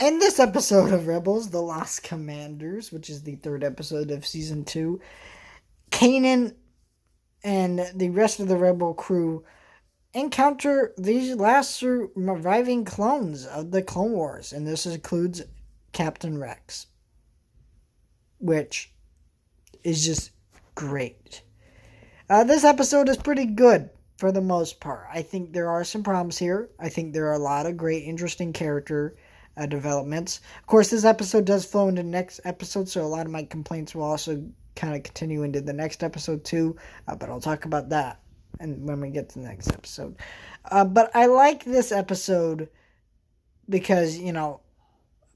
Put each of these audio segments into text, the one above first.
In this episode of Rebels, The Lost Commanders, which is the third episode of season 2, Kanan and the rest of the Rebel crew encounter these last surviving clones of the Clone Wars, and this includes Captain Rex, which is just great. This episode is pretty good for the most part. I think there are some problems here. I think there are a lot of great, interesting character developments. Of course, this episode does flow into the next episode, so a lot of my complaints will also kind of continue into the next episode too, but I'll talk about that and when we get to the next episode. But I like this episode because,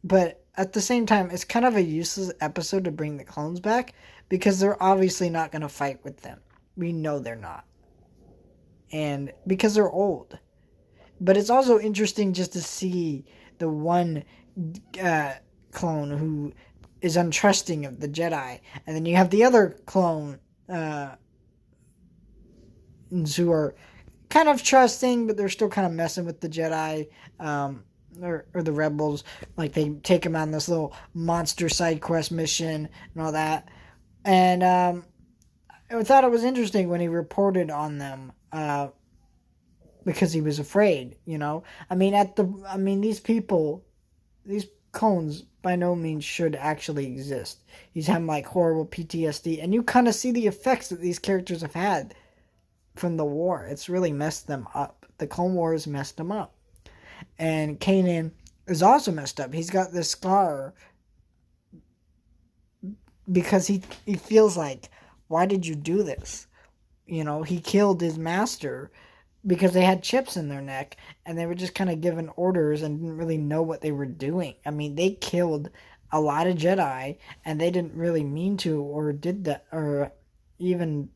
but at the same time, it's kind of a useless episode to bring the clones back because they're obviously not going to fight with them. We know they're not. And because they're old. But it's also interesting just to see the one clone who is untrusting of the Jedi. And then you have the other clone who are kind of trusting, but they're still kind of messing with the Jedi or the Rebels. Like they take them on this little monster side quest mission and all that. And I thought it was interesting when he reported on them because he was afraid, I mean, these people, these clones by no means should actually exist. He's having like horrible PTSD, and you kind of see the effects that these characters have had from the war. It's really messed them up. The Clone Wars messed them up. And Kanan is also messed up. He's got this scar because he feels like, why did you do this? He killed his master because they had chips in their neck and they were just kind of given orders and didn't really know what they were doing. I mean, they killed a lot of Jedi and they didn't really mean to or did that or even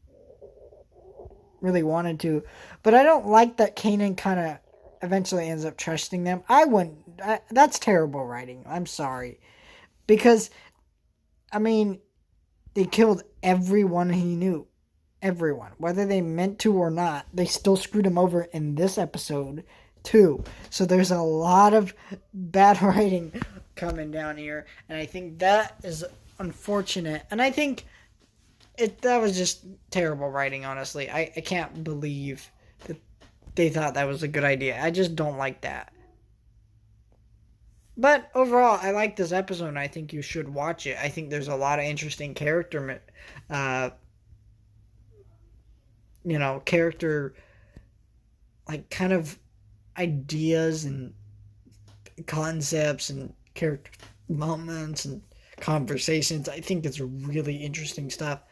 really wanted to. But I don't like that Kanan kind of eventually ends up trusting them. That's terrible writing. I'm sorry. Because, I mean, they killed everyone he knew. Everyone. Whether they meant to or not, they still screwed him over in this episode, too. So there's a lot of bad writing coming down here. And I think that is unfortunate. And I think that was just terrible writing, honestly. I can't believe that they thought that was a good idea. I just don't like that. But overall, I like this episode, and I think you should watch it. I think there's a lot of interesting character, like kind of ideas and concepts and character moments and conversations. I think it's really interesting stuff.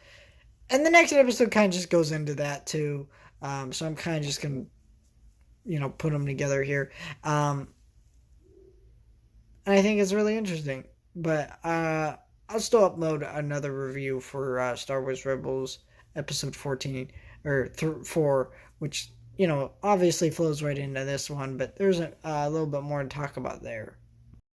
And the next episode kind of just goes into that too. So I'm kind of just going to, put them together here. And I think it's really interesting. But I'll still upload another review for Star Wars Rebels episode 14 or 4, which, obviously flows right into this one. But there's a little bit more to talk about there.